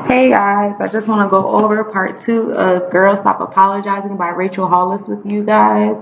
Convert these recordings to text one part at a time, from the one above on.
Hey guys, I just want to go over part two of Girl Stop Apologizing by Rachel Hollis with you guys.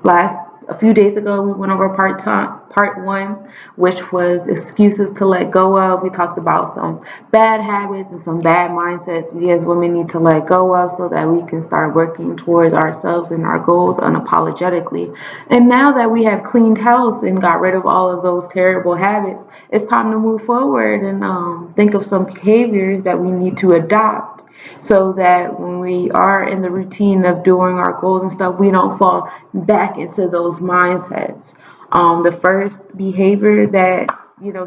Last a few days ago, we went over part one, which was excuses to let go of. We talked about some bad habits and some bad mindsets we as women need to let go of so that we can start working towards ourselves and our goals unapologetically. And now that we have cleaned house and got rid of all of those terrible habits, it's time to move forward and think of some behaviors that we need to adopt so that when we are in the routine of doing our goals and stuff, we don't fall back into those mindsets. The first behavior that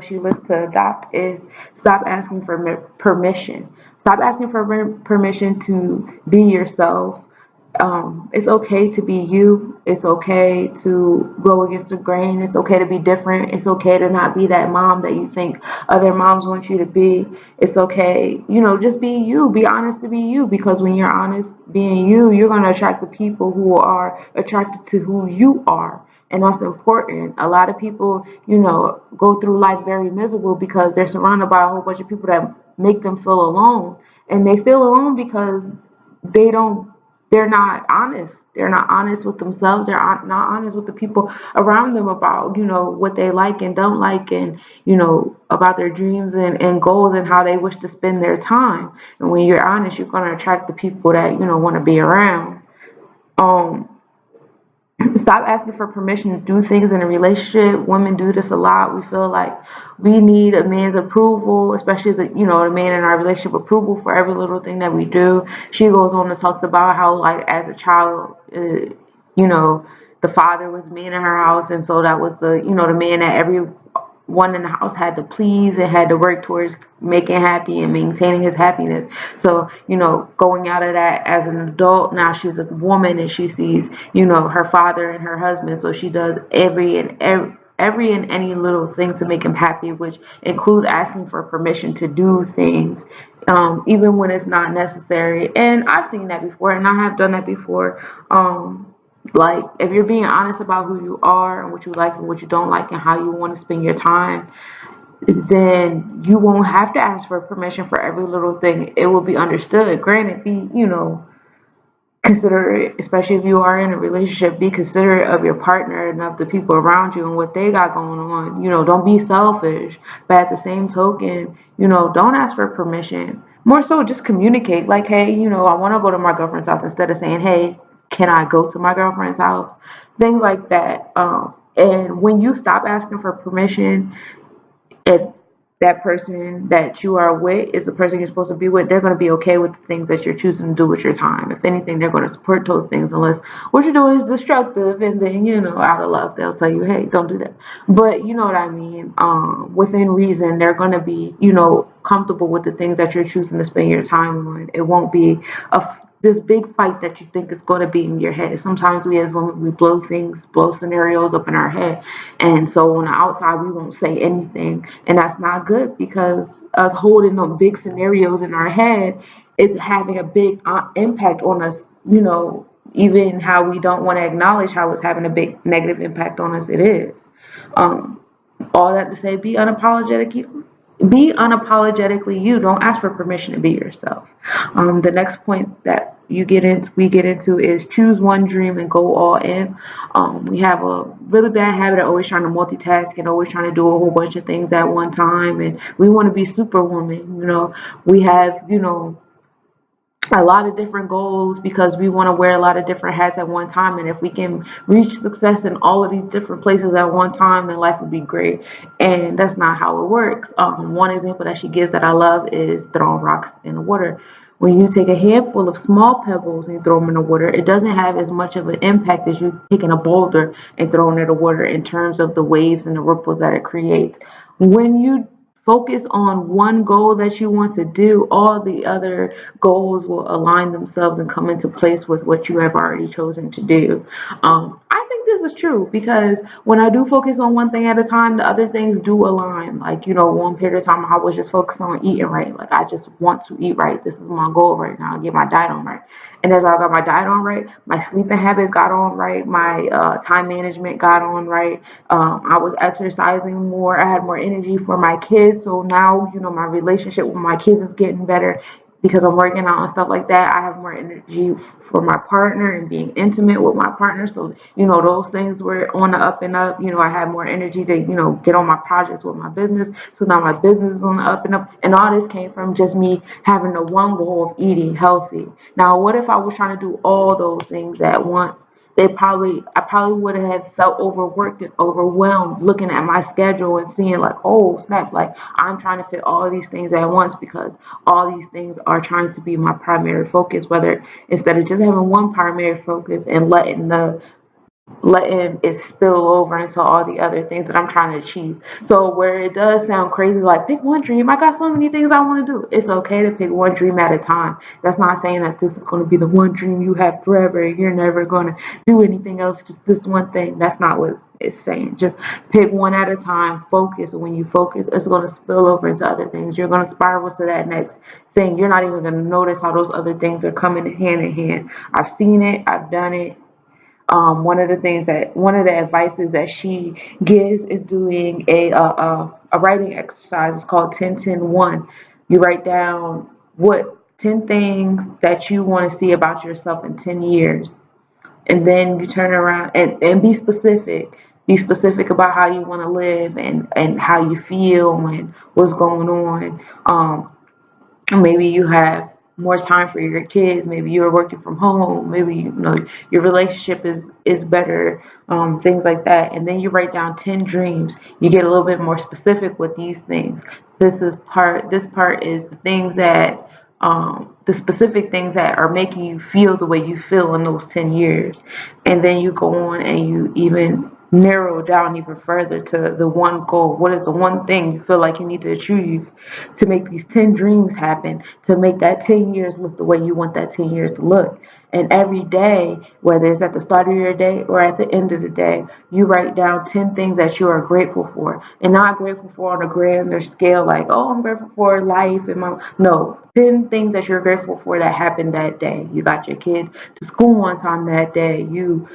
she lists to adopt is stop asking for permission. Stop asking for permission to be yourself. It's okay to be you. It's okay to go against the grain. It's okay to be different. It's okay to not be that mom that you think other moms want you to be. It's okay, just be you. Be honest to be you because when you're honest being you, you're going to attract the people who are attracted to who you are. And that's important. A lot of people, go through life very miserable because they're surrounded by a whole bunch of people that make them feel alone. And they feel alone because they don't they're not honest. They're not honest with themselves. They're not honest with the people around them about, what they like and don't like and, about their dreams and goals and how they wish to spend their time. And when you're honest, you're going to attract the people that, want to be around. Um, Stop asking for permission to do things in a relationship. Women do this a lot. We feel like we need a man's approval, especially the man in our relationship approval for every little thing that we do. She goes on and talks about how like as a child, you know, the father was man in her house, and so that was the man that everyone in the house had to please and had to work towards making happy and maintaining his happiness. So, going out of that as an adult, now she's a woman and she sees, her father and her husband. So she does every and any little thing to make him happy, which includes asking for permission to do things, even when it's not necessary. And I've seen that before, and I have done that before. Like if you're being honest about who you are and what you like and what you don't like and how you want to spend your time, then you won't have to ask for permission for every little thing. It will be understood. Granted, be, considerate, especially if you are in a relationship, be considerate of your partner and of the people around you and what they got going on. Don't be selfish. But at the same token, don't ask for permission. More so just communicate like, hey, I want to go to my girlfriend's house instead of saying, hey, can I go to my girlfriend's house? Things like that. And when you stop asking for permission, if that person that you are with is the person you're supposed to be with, they're going to be okay with the things that you're choosing to do with your time. If anything, they're going to support those things unless what you're doing is destructive, and then out of love they'll tell you, hey, don't do that. But you know what I mean. Within reason, they're going to be comfortable with the things that you're choosing to spend your time on. It won't be this big fight that you think is going to be in your head. Sometimes we as women, we blow scenarios up in our head, and so on the outside we won't say anything, and that's not good because us holding them big scenarios in our head is having a big impact on us. Even how we don't want to acknowledge how it's having a big negative impact on us, it is. Um, all that to say, be unapologetically you. Don't ask for permission to be yourself. The next point that we get into is choose one dream and go all in. We have a really bad habit of always trying to multitask and always trying to do a whole bunch of things at one time, and we want to be superwoman. We have a lot of different goals because we want to wear a lot of different hats at one time. And if we can reach success in all of these different places at one time, then life would be great. And that's not how it works. One example that she gives that I love is throwing rocks in the water. When you take a handful of small pebbles and you throw them in the water, it doesn't have as much of an impact as you taking a boulder and throwing it in the water in terms of the waves and the ripples that it creates. When you focus on one goal that you want to do, all the other goals will align themselves and come into place with what you have already chosen to do. I think this is true because when I do focus on one thing at a time, the other things do align. Like, one period of time I was just focused on eating right. Like, I just want to eat right. This is my goal right now, get my diet on right. And as I got my diet on right, my sleeping habits got on right, my time management got on right. I was exercising more. I had more energy for my kids. So now, my relationship with my kids is getting better because I'm working out and stuff like that. I have more energy for my partner and being intimate with my partner. So, those things were on the up and up. I had more energy to, get on my projects with my business. So now my business is on the up and up. And all this came from just me having the one goal of eating healthy. Now, what if I was trying to do all those things at once? I probably would have felt overworked and overwhelmed looking at my schedule and seeing like, oh snap, like I'm trying to fit all these things at once because all these things are trying to be my primary focus, whether instead of just having one primary focus and letting it spill over into all the other things that I'm trying to achieve. So where it does sound crazy, like pick one dream, I got so many things I want to do. It's okay to pick one dream at a time. That's not saying that this is going to be the one dream you have forever. You're never going to do anything else, just this one thing. That's not what it's saying. Just pick one at a time, focus. And when you focus, it's going to spill over into other things. You're going to spiral to that next thing. You're not even going to notice how those other things are coming hand in hand. I've seen it, I've done it. One of the advices that she gives is doing a writing exercise. It's called 10-10-1. You write down what 10 things that you want to see about yourself in 10 years. And then you turn around and be specific. Be specific about how you want to live and how you feel and what's going on. Maybe you have more time for your kids. Maybe you're working from home. Maybe your relationship is better. Things like that. And then you write down 10 dreams. You get a little bit more specific with these things. This part is the things that the specific things that are making you feel the way you feel in those 10 years. And then you go on and you even narrow down even further to the one goal. What is the one thing you feel like you need to achieve to make these 10 dreams happen, to make that 10 years look the way you want that 10 years to look? And every day, whether it's at the start of your day or at the end of the day, you write down 10 things that you are grateful for. And not grateful for on a grander scale, like, oh, I'm grateful for life and my no. 10 things that you're grateful for that happened that day. You got your kid to school on time that day. You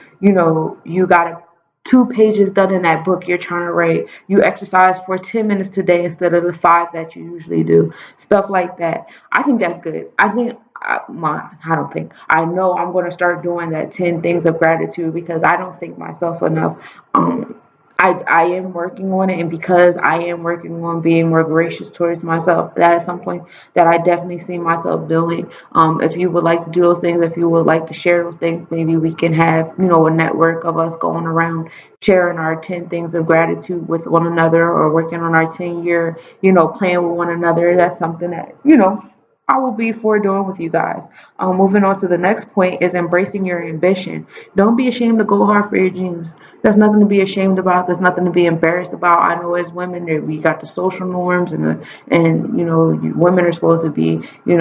got a 2 pages done in that book you're trying to write. You exercise for 10 minutes today instead of the 5 that you usually do. Stuff like that. I think that's good. I don't think. I know I'm going to start doing that 10 things of gratitude because I don't think myself enough. Um, I am working on it, and because I am working on being more gracious towards myself, that is something that I definitely see myself doing. If you would like to do those things, if you would like to share those things, maybe we can have, a network of us going around sharing our 10 things of gratitude with one another or working on our 10-year, plan with one another. That's something that, I will be for doing with you guys. Moving on to the next point is embracing your ambition. Don't be ashamed to go hard for your dreams. There's nothing to be ashamed about. There's nothing to be embarrassed about. I know as women, we got the social norms women are supposed to be, in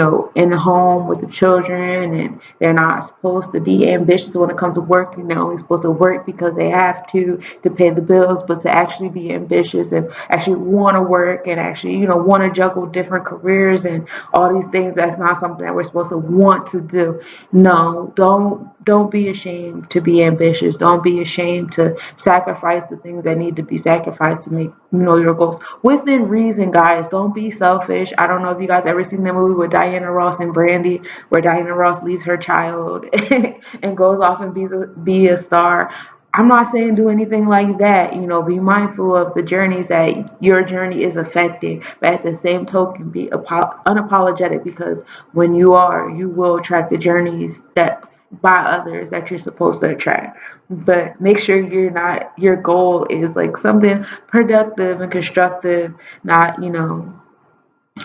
the home with the children, and they're not supposed to be ambitious when it comes to working. They're only supposed to work because they have to pay the bills, but to actually be ambitious and actually want to work and actually, want to juggle different careers and all these things. That's not something that we're supposed to want to do. No, don't be ashamed to be ambitious. Don't be ashamed to sacrifice the things that need to be sacrificed to make your goals within reason, guys. Don't be selfish. I don't know if you guys ever seen the movie with Diana Ross and Brandy, where Diana Ross leaves her child and goes off and be a star. I'm not saying do anything like that. Be mindful of the journeys that your journey is affecting, but at the same token, be unapologetic, because when you are, you will attract the journeys that by others that you're supposed to attract. But make sure your goal is like something productive and constructive, not, I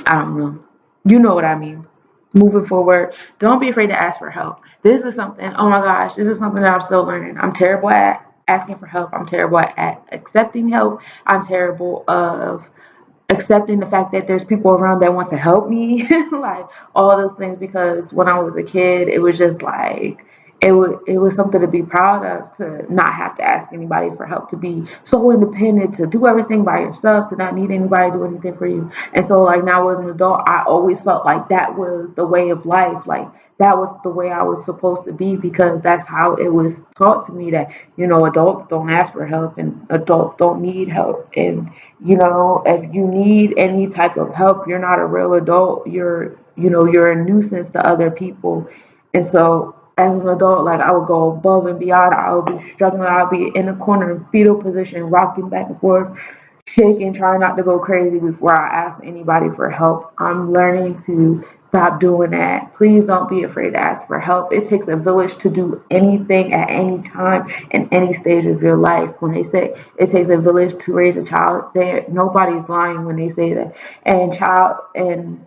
don't know. You know what I mean. Moving forward, don't be afraid to ask for help. This is something, oh my gosh, this is something that I'm still learning. I'm terrible at asking for help. I'm terrible at accepting help. I'm terrible of accepting the fact that there's people around that want to help me. Like all those things, because when I was a kid, it was just like it was something to be proud of, to not have to ask anybody for help, to be so independent, to do everything by yourself, to not need anybody to do anything for you. And so like now as an adult, I always felt like that was the way of life. Like that was the way I was supposed to be, because that's how it was taught to me, that adults don't ask for help and adults don't need help. And if you need any type of help, you're not a real adult. You're a nuisance to other people. And so as an adult, like I would go above and beyond. I would be struggling. I would be in a corner in fetal position, rocking back and forth, shaking, trying not to go crazy before I ask anybody for help. I'm learning to stop doing that. Please don't be afraid to ask for help. It takes a village to do anything at any time in any stage of your life. When they say it takes a village to raise a child, there nobody's lying when they say that. And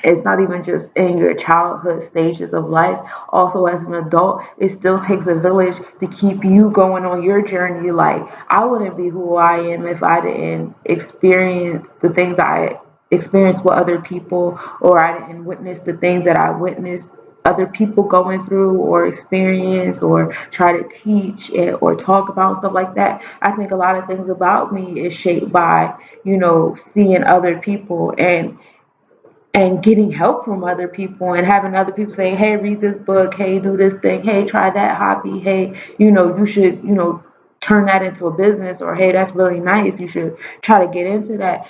it's not even just in your childhood stages of life. Also, as an adult, it still takes a village to keep you going on your journey. Like, I wouldn't be who I am if I didn't experience the things I experienced with other people, or I didn't witness the things that I witnessed other people going through or experience, or try to teach it or talk about stuff like that. I think a lot of things about me is shaped by, seeing other people, and getting help from other people, and having other people saying, hey, read this book, hey, do this thing, hey, try that hobby, hey, you should, turn that into a business, or hey, that's really nice, you should try to get into that.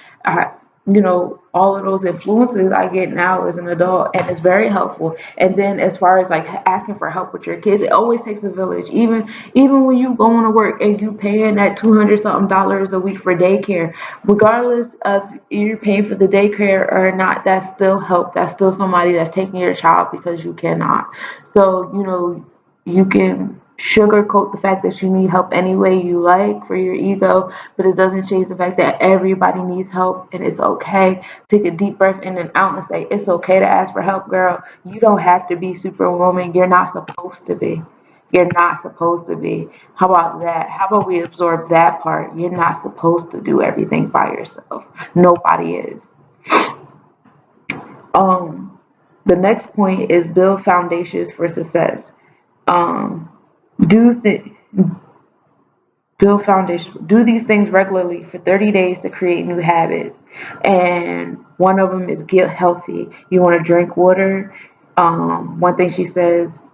All of those influences I get now as an adult, and it's very helpful. And then as far as like asking for help with your kids, it always takes a village. Even when you going to work and you paying that 200 something dollars a week for daycare, regardless of you're paying for the daycare or not, that's still help. That's still somebody that's taking your child because you cannot. So you can sugarcoat the fact that you need help any way you like for your ego, but it doesn't change the fact that everybody needs help, and it's okay. Take a deep breath in and out and say, it's okay to ask for help, girl. You don't have to be superwoman. You're not supposed to be. You're not supposed to be. How about that? How about we absorb that part? You're not supposed to do everything by yourself. Nobody is. Um, the next point is build foundations for success. Um, do th- build foundation. Do these things regularly for 30 days to create new habits. And one of them is get healthy. You want to drink water. One thing she says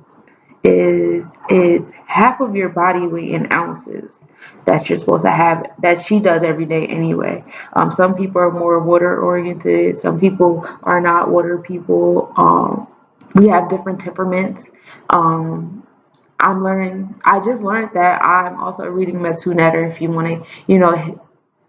is it's half of your body weight in ounces that you're supposed to have, that she does every day anyway. Some people are more water oriented. Some people are not water people. We have different temperaments. Um, I just learned that I'm also reading Metu Netter. If you want to,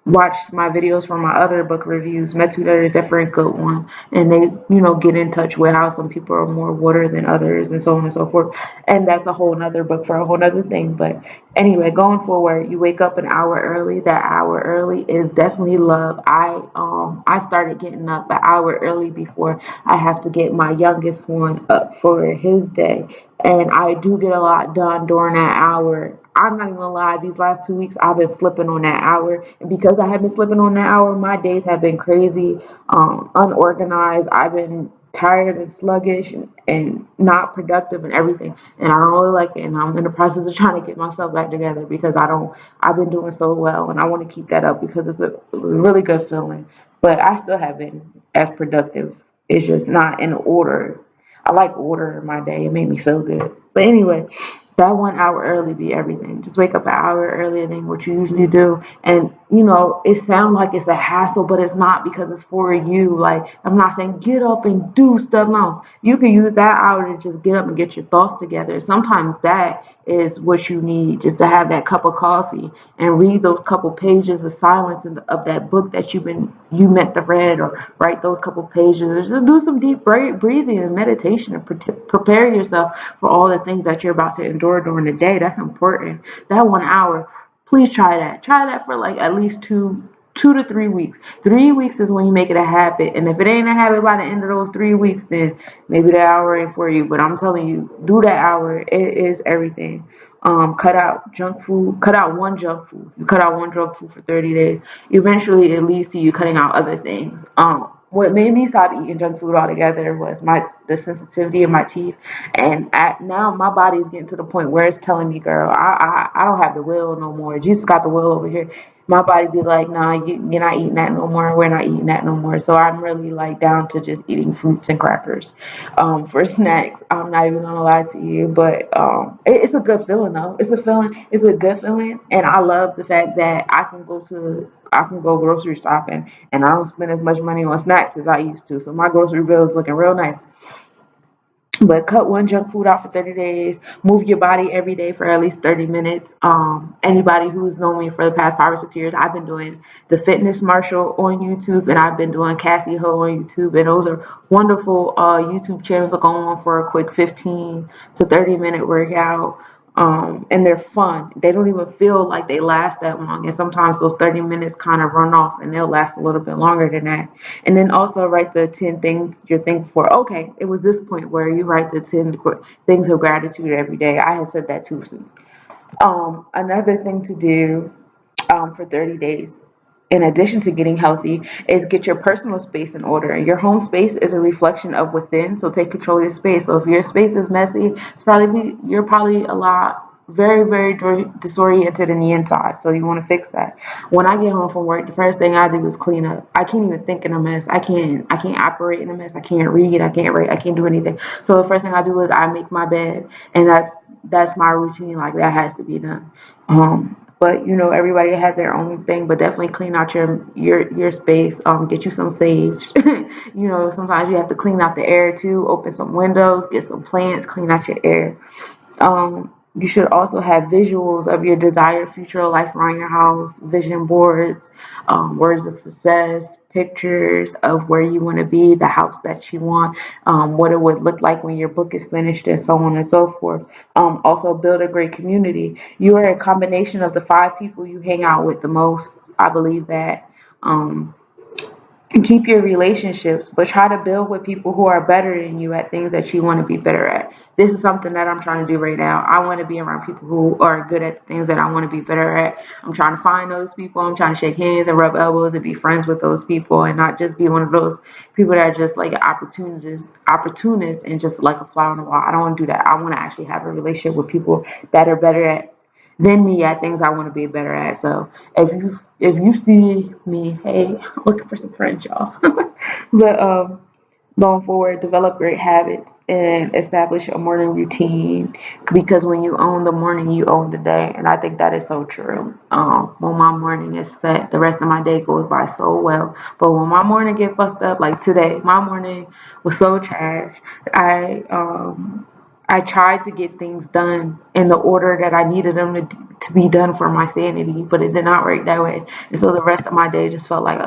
watch my videos from my other book reviews. Metuda is definitely a good one. And they, get in touch with how some people are more water than others and so on and so forth. And that's a whole nother book for a whole nother thing. But anyway, going forward, you wake up an hour early. That hour early is definitely love. I started getting up an hour early before I have to get my youngest one up for his day. And I do get a lot done during that hour. I'm not even gonna lie, these last 2 weeks I've been slipping on that hour. And because I have been slipping on that hour, my days have been crazy, unorganized. I've been tired and sluggish and not productive and everything. And I don't really like it. And I'm in the process of trying to get myself back together, because I've been doing so well, and I want to keep that up because it's a really good feeling. But I still haven't been as productive. It's just not in order. I like order in my day. It made me feel good. But anyway, that 1 hour early be everything. Just wake up an hour earlier than what you usually do. And, it sounds like it's a hassle, but it's not, because it's for you. Like, I'm not saying get up and do stuff. No, you can use that hour to just get up and get your thoughts together. Sometimes that is what you need, just to have that cup of coffee and read those couple pages of silence of that book that you meant to read, or write those couple pages, or just do some deep breathing and meditation, and prepare yourself for all the things that you're about to endure during the day. That's important. That 1 hour, please try that. Try that for like at least 2 to 3 weeks. 3 weeks is when you make it a habit. And if it ain't a habit by the end of those 3 weeks, then maybe the hour ain't for you. But I'm telling you, do that hour. It is everything. Cut out junk food. Cut out one junk food. You cut out one junk food for 30 days. Eventually, it leads to you cutting out other things. what made me stop eating junk food altogether was the sensitivity of my teeth, and now my body's getting to the point where it's telling me, girl, I don't have the will no more. Jesus got the will over here. My body be like, nah, you're not eating that no more. We're not eating that no more. So I'm really like down to just eating fruits and crackers for snacks. I'm not even gonna lie to you, but it's a good feeling though. It's a feeling. It's a good feeling, and I love the fact that I can go grocery shopping and I don't spend as much money on snacks as I used to. So my grocery bill is looking real nice. But cut one junk food out for 30 days. Move your body every day for at least 30 minutes. Anybody who's known me for the past 5 or 6 years, I've been doing the Fitness Marshall on YouTube, and I've been doing Cassie Ho on YouTube. And those are wonderful YouTube channels that go on for a quick 15 to 30-minute workout. And they're fun. They don't even feel like they last that long. And sometimes those 30 minutes kind of run off and they'll last a little bit longer than that. And then also write the 10 things you're thankful for. Okay, it was this point where you write the 10 things of gratitude every day. I had said that too soon. Another thing to do for 30 days, in addition to getting healthy, is get your personal space in order. Your home space is a reflection of within, so take control of your space. So if your space is messy, you're probably a lot very disoriented in the inside. So you want to fix that. When I get home from work, the first thing I do is clean up. I can't even think in a mess. I can't operate in a mess. I can't read. I can't write. I can't do anything. So the first thing I do is I make my bed, and that's my routine. Like that has to be done. But everybody has their own thing, but definitely clean out your space. Get you some sage. Sometimes you have to clean out the air too. Open some windows, get some plants, clean out your air. You should also have visuals of your desired future life around your house, vision boards, words of success, pictures of where you want to be, the house that you want, what it would look like when your book is finished, and so on and so forth. Also, build a great community. You are a combination of the 5 people you hang out with the most. I believe that. Keep your relationships, but try to build with people who are better than you at things that you want to be better at. This is something that I'm trying to do right now. I want to be around people who are good at things that I want to be better at. I'm trying to find those people. I'm trying to shake hands and rub elbows and be friends with those people, and not just be one of those people that are just like opportunists and just like a fly on the wall. I don't want to do that. I want to actually have a relationship with people that are better at than me at things I want to be better at. So if you see me, hey, I'm looking for some friends, y'all. But going forward, develop great habits and establish a morning routine, because when you own the morning, you own the day. And I think that is so true. When my morning is set, the rest of my day goes by so well. But when my morning get fucked up, like today, my morning was so trash. I tried to get things done in the order that I needed them to be done for my sanity, but it did not work that way. And so the rest of my day just felt like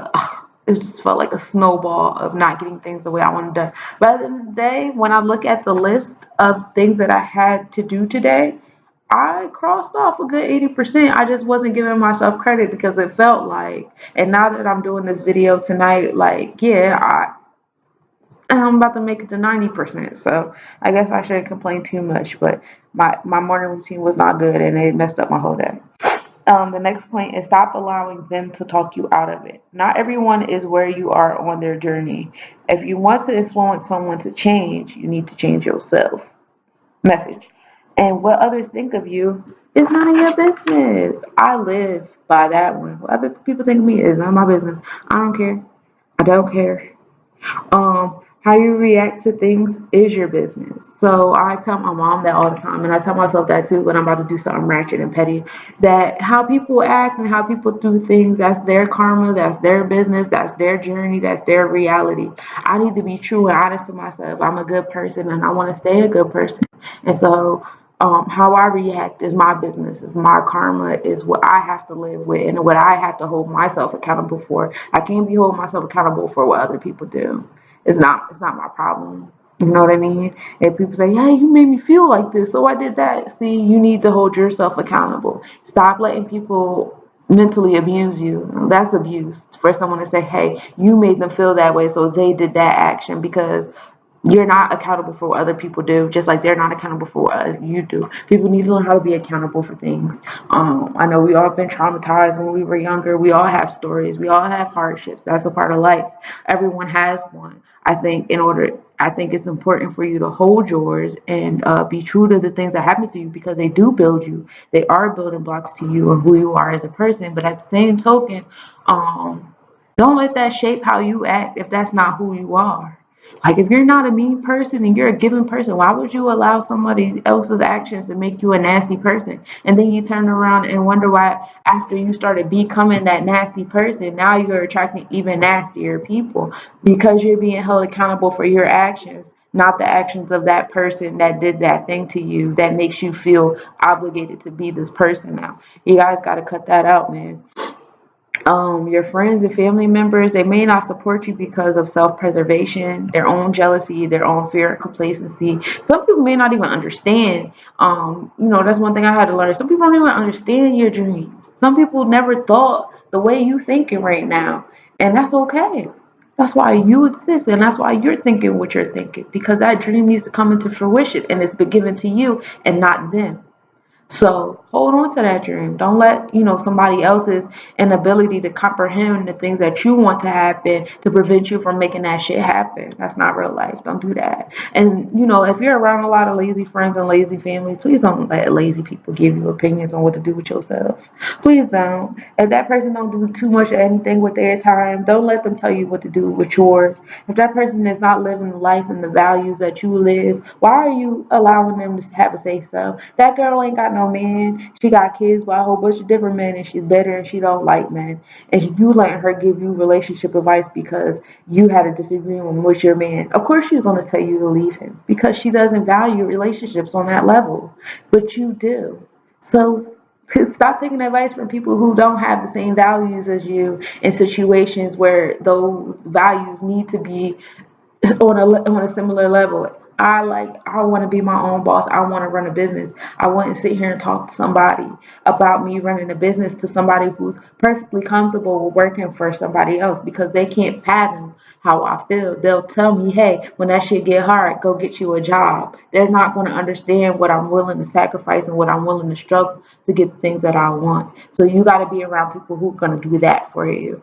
it just felt like a snowball of not getting things the way I wanted done. But at the end of the day, when I look at the list of things that I had to do today, I crossed off a good 80%. I just wasn't giving myself credit because it felt like, and now that I'm doing this video tonight, like, yeah, I'm about to make it to 90%. So I guess I shouldn't complain too much, but my morning routine was not good and it messed up my whole day. The next point is stop allowing them to talk you out of it. Not everyone is where you are on their journey. If you want to influence someone to change, you need to change yourself. Message. And what others think of you is none of your business. I live by that one. What other people think of me is none of my business. I don't care. I don't care. How you react to things is your business. So I tell my mom that all the time, and I tell myself that too when I'm about to do something ratchet and petty. That how people act and how people do things, that's their karma, that's their business, that's their journey, that's their reality. I need to be true and honest to myself. I'm a good person and I want to stay a good person. And so how I react is my business, is my karma, is what I have to live with and what I have to hold myself accountable for. I can't be holding myself accountable for what other people do. It's not my problem. You know what I mean? If people say, "Hey, you made me feel like this, so I did that." See, you need to hold yourself accountable. Stop letting people mentally abuse you. That's abuse for someone to say, "Hey, you made them feel that way, so they did that action," because You're not accountable for what other people do, just like they're not accountable for what you do. People need to learn how to be accountable for things. I know we all been traumatized when we were younger. We all have stories. We all have hardships. That's a part of life. Everyone has one. I think it's important for you to hold yours and be true to the things that happen to you because they do build you. They are building blocks to you and who you are as a person. But at the same token, um, don't let that shape how you act if that's not who you are. Like if you're not a mean person and you're a giving person, why would you allow somebody else's actions to make you a nasty person? And then you turn around and wonder why after you started becoming that nasty person, now you're attracting even nastier people because you're being held accountable for your actions, not the actions of that person that did that thing to you that makes you feel obligated to be this person now. You guys got to cut that out, man. Your friends and family members, they may not support you because of self-preservation, their own jealousy, their own fear and complacency. Some people may not even understand. That's one thing I had to learn. Some people don't even understand your dreams. Some people never thought the way you thinking right now, and that's okay. That's why you exist, and that's why you're thinking what you're thinking because that dream needs to come into fruition, and it's been given to you and not them. So hold on to that dream. Don't let, somebody else's inability to comprehend the things that you want to happen to prevent you from making that shit happen. That's not real life. Don't do that. And, if you're around a lot of lazy friends and lazy family, please don't let lazy people give you opinions on what to do with yourself. Please don't. If that person don't do too much of anything with their time, don't let them tell you what to do with yours. If that person is not living the life and the values that you live, why are you allowing them to have a say so? That girl ain't got no man. She got kids by a whole bunch of different men and she's bitter and she don't like men. And you letting her give you relationship advice because you had a disagreement with your man. Of course she's gonna tell you to leave him because she doesn't value relationships on that level. But you do. So stop taking advice from people who don't have the same values as you in situations where those values need to be on a similar level. I want to be my own boss. I want to run a business. I want to sit here and talk to somebody about me running a business to somebody who's perfectly comfortable with working for somebody else because they can't fathom how I feel. They'll tell me, hey, when that shit get hard, go get you a job. They're not going to understand what I'm willing to sacrifice and what I'm willing to struggle to get the things that I want. So you got to be around people who are going to do that for you.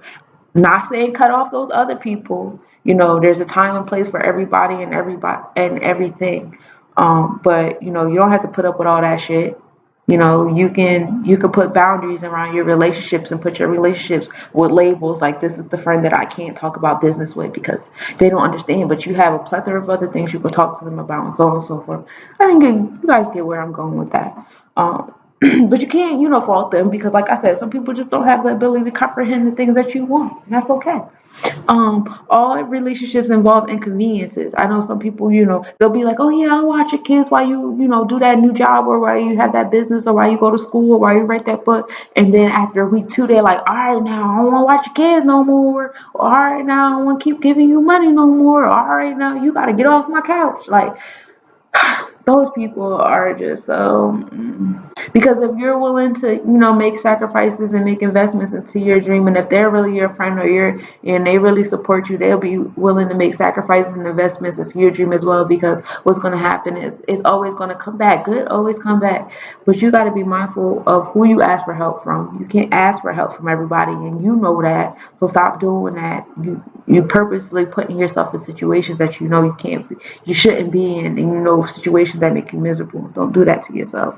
Not saying cut off those other people. There's a time and place for everybody and everything. But you don't have to put up with all that shit. You can put boundaries around your relationships and put your relationships with labels like this is the friend that I can't talk about business with because they don't understand. But you have a plethora of other things you can talk to them about and so on and so forth. I think you guys get where I'm going with that. But you can't, fault them because, like I said, some people just don't have the ability to comprehend the things that you want, and that's okay. All relationships involve inconveniences. I know some people, they'll be like, "Oh yeah, I'll watch your kids while you do that new job or while you have that business or while you go to school or while you write that book." And then after week two, they're like, "All right, now I don't want to watch your kids no more. All right, now I don't want to keep giving you money no more. All right, now you got to get off my couch." Like those people are just so because if you're willing to make sacrifices and make investments into your dream, and if they're really your friend or and they really support you, they'll be willing to make sacrifices and investments into your dream as well, because what's going to happen is it's always going to come back. Good always come back, but you got to be mindful of who you ask for help from. You can't ask for help from everybody, and you know that, so stop doing that. You purposely putting yourself in situations that you shouldn't be in, and situations that make you miserable. Don't do that to yourself.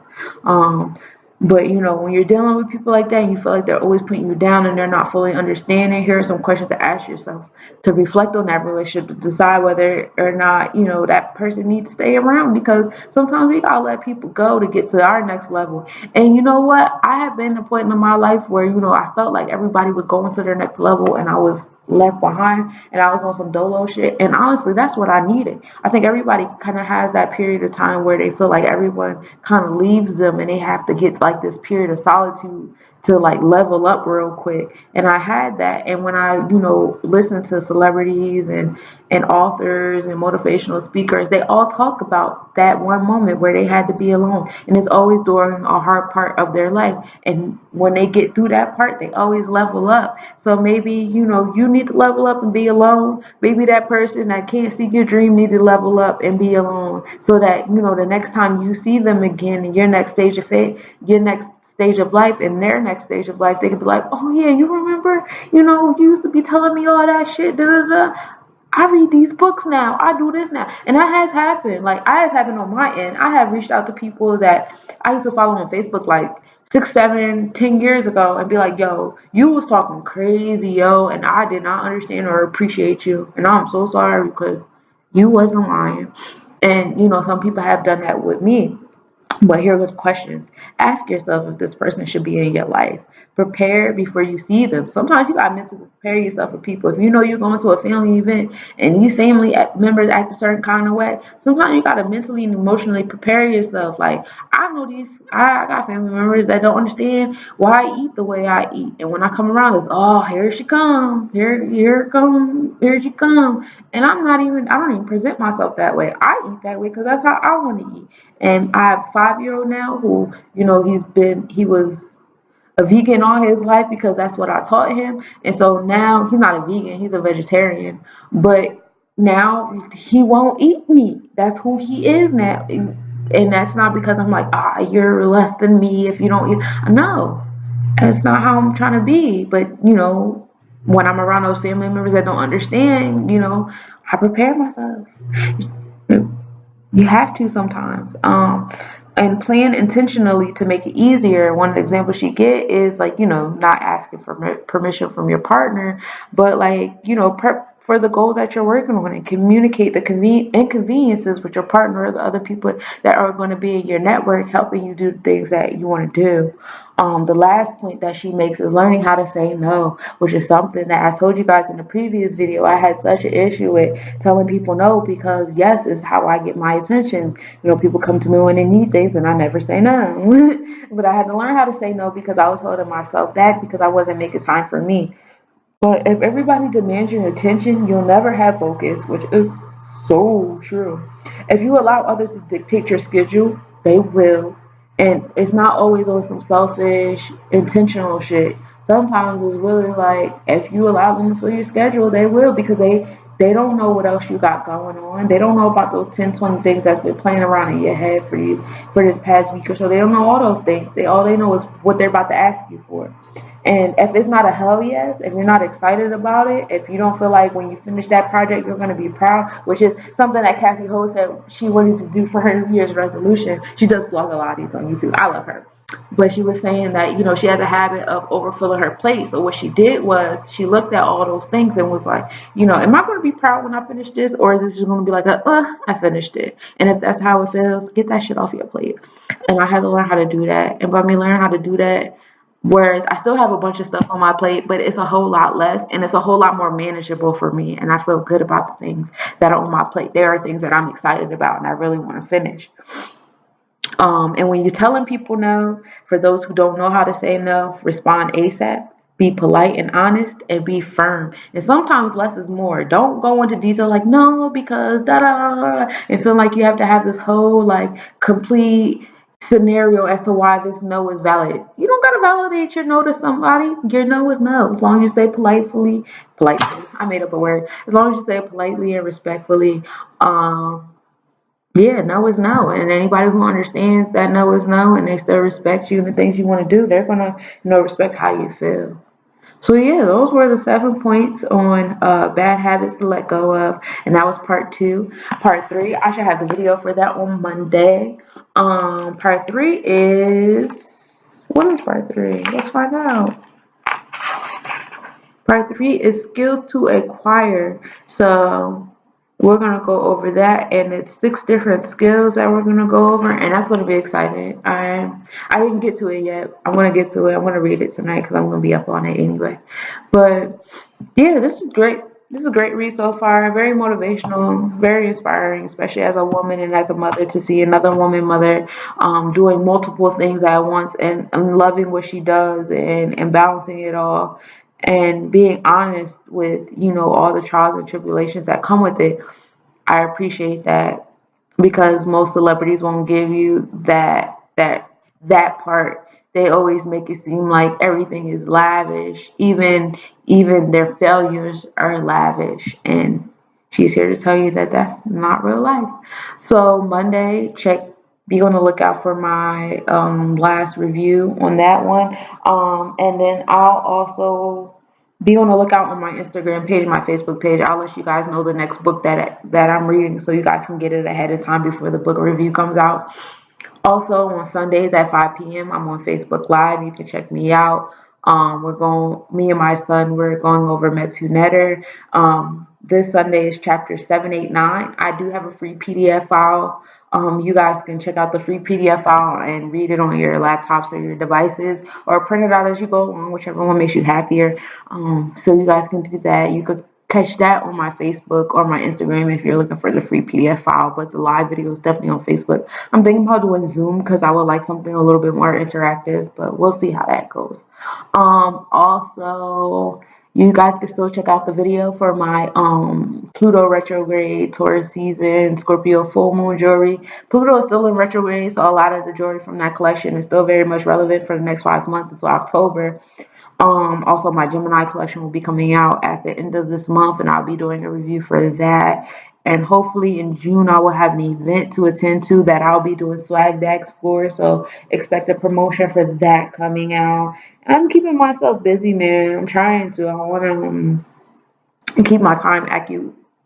But when you're dealing with people like that and you feel like they're always putting you down and they're not fully understanding, here are some questions to ask yourself to reflect on that relationship, to decide whether or not that person needs to stay around, because sometimes we gotta let people go to get to our next level. And you know what, I have been at a point in my life where I felt like everybody was going to their next level and I was left behind and I was on some dolo shit, and honestly that's what I needed. I think everybody kind of has that period of time where they feel like everyone kind of leaves them and they have to get like this period of solitude to like level up real quick. And I had that, and when I listened to celebrities and and authors and motivational speakers, they all talk about that one moment where they had to be alone. And it's always during a hard part of their life. And when they get through that part, they always level up. So maybe, you need to level up and be alone. Maybe that person that can't see your dream need to level up and be alone so that, the next time you see them again in your next stage of faith, your next stage of life and their next stage of life, they could be like, oh yeah, you remember, you used to be telling me all that shit, da da da. I read these books now. I do this now. And that has happened. Like, I has happened on my end. I have reached out to people that I used to follow on Facebook like 6, 7, 10 years ago and be like, yo, you was talking crazy, yo, and I did not understand or appreciate you. And I'm so sorry because you wasn't lying. And, some people have done that with me. But here are the questions. Ask yourself if this person should be in your life. Prepare before you see them. Sometimes you got to mentally prepare yourself for people. If you know you're going to a family event and these family members act a certain kind of way, sometimes you got to mentally and emotionally prepare yourself. Like, I got family members that don't understand why I eat the way I eat. And when I come around, it's, oh, here she come. Here she come. And I don't even present myself that way. I eat that way because that's how I want to eat. And I have a 5-year-old now who, he was a vegan all his life because that's what I taught him. And so now he's not a vegan, he's a vegetarian. But now he won't eat meat. That's who he is now. And that's not because I'm like, you're less than me if you don't eat. No, that's not how I'm trying to be. But, when I'm around those family members that don't understand, I prepare myself. You have to sometimes. And plan intentionally to make it easier. One of the examples she get is like, not asking for permission from your partner, but like, prep for the goals that you're working on and communicate the inconveniences with your partner or the other people that are going to be in your network helping you do the things that you want to do. The last point that she makes is learning how to say no, which is something that I told you guys in the previous video. I had such an issue with telling people no because yes is how I get my attention. People come to me when they need things and I never say no. But I had to learn how to say no because I was holding myself back because I wasn't making time for me. But if everybody demands your attention, you'll never have focus, which is so true. If you allow others to dictate your schedule, they will. And it's not always on some selfish, intentional shit. Sometimes it's really like if you allow them to fill your schedule, they will because they don't know what else you got going on. They don't know about those 10, 20 things that's been playing around in your head for this past week or so. They don't know all those things. All they know is what they're about to ask you for. And if it's not a hell yes, if you're not excited about it, if you don't feel like when you finish that project you're going to be proud, which is something that Cassie Ho said she wanted to do for her New Year's resolution. She does blog a lot of these on YouTube. I love her. But she was saying that, she has a habit of overfilling her plate. So what she did was she looked at all those things and was like, am I going to be proud when I finish this? Or is this just going to be like, I finished it. And if that's how it feels, get that shit off your plate. And I had to learn how to do that. And by me learning how to do that, whereas I still have a bunch of stuff on my plate, but it's a whole lot less and it's a whole lot more manageable for me. And I feel good about the things that are on my plate. There are things that I'm excited about and I really want to finish. And when you're telling people no, for those who don't know how to say no, respond ASAP. Be polite and honest and be firm. And sometimes less is more. Don't go into detail like no because da da da and feel like you have to have this whole like complete scenario as to why this no is valid. You don't gotta validate your no to somebody. Your no is no. As long as you say politely. I made up a word. As long as you say it politely and respectfully, yeah, no is no. And anybody who understands that no is no and they still respect you and the things you want to do, they're gonna, respect how you feel. So yeah, those were the 7 points on bad habits to let go of, and that was part 2. Part 3, I should have the video for that on Monday. Part 3 is what is part 3? Let's find out. Part 3 is skills to acquire. So we're gonna go over that, and it's 6 different skills that we're gonna go over, and that's gonna be exciting. I didn't get to it yet. I'm gonna get to it. I'm gonna read it tonight because I'm gonna be up on it anyway. But yeah, this is great. This is a great read so far. Very motivational, very inspiring, especially as a woman and as a mother to see another woman mother doing multiple things at once and loving what she does and balancing it all. and being honest with, all the trials and tribulations that come with it. I appreciate that because most celebrities won't give you that part. They always make it seem like everything is lavish. Even their failures are lavish, and she's here to tell you that that's not real life. So Monday, be on the lookout for my last review on that one. And then I'll also be on the lookout on my Instagram page, my Facebook page. I'll let you guys know the next book that I'm reading, so you guys can get it ahead of time before the book review comes out. Also on Sundays at 5 p.m. I'm on Facebook Live. You can check me out. Me and my son, we're going over Metu Netter. This Sunday is chapter 789. I do have a free PDF file. You guys can check out the free PDF file and read it on your laptops or your devices, or print it out as you go along, whichever one makes you happier. So you guys can do that. You could catch that on my Facebook or my Instagram if you're looking for the free PDF file, but the live video is definitely on Facebook. I'm thinking about doing Zoom because I would like something a little bit more interactive, but we'll see how that goes. Also, you guys can still check out the video for my Pluto retrograde, Taurus season, Scorpio full moon jewelry. Pluto is still in retrograde, so a lot of the jewelry from that collection is still very much relevant for the next 5 months until October. Also, my Gemini collection will be coming out at the end of this month, and I'll be doing a review for that. And hopefully in June, I will have an event to attend to that I'll be doing swag bags for. So expect a promotion for that coming out. And I'm keeping myself busy, man. I'm trying to. I want to and keep my time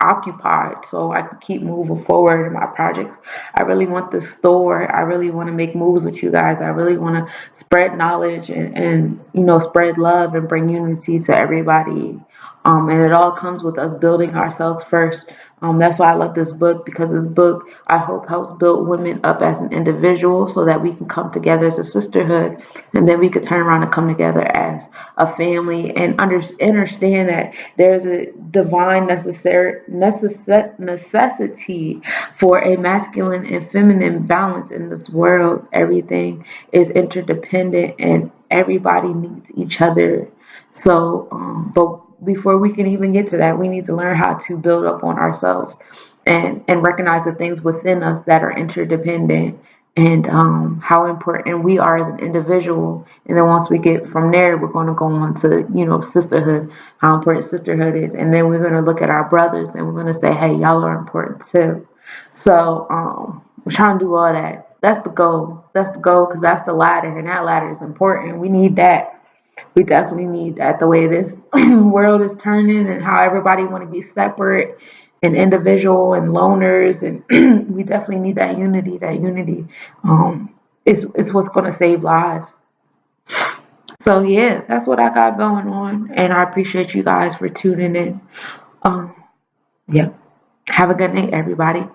occupied so I can keep moving forward in my projects. I really want the store. I really want to make moves with you guys. I really want to spread knowledge and spread love and bring unity to everybody. And it all comes with us building ourselves first. That's why I love this book, because this book, I hope, helps build women up as an individual so that we can come together as a sisterhood, and then we could turn around and come together as a family and understand that there's a divine necessity for a masculine and feminine balance in this world. Everything is interdependent and everybody needs each other. So, but before we can even get to that, we need to learn how to build up on ourselves and recognize the things within us that are interdependent, and how important we are as an individual. And then once we get from there, we're going to go on to, sisterhood, how important sisterhood is. And then we're going to look at our brothers and we're going to say, hey, y'all are important too. So we're trying to do all that. That's the goal. That's the goal, because that's the ladder, and that ladder is important. We need that. We definitely need that. The way this world is turning and how everybody want to be separate and individual and loners, and we definitely need that unity. That unity is what's going to save lives. So yeah, that's what I got going on, and I appreciate you guys for tuning in. Um, yeah, have a good night, everybody.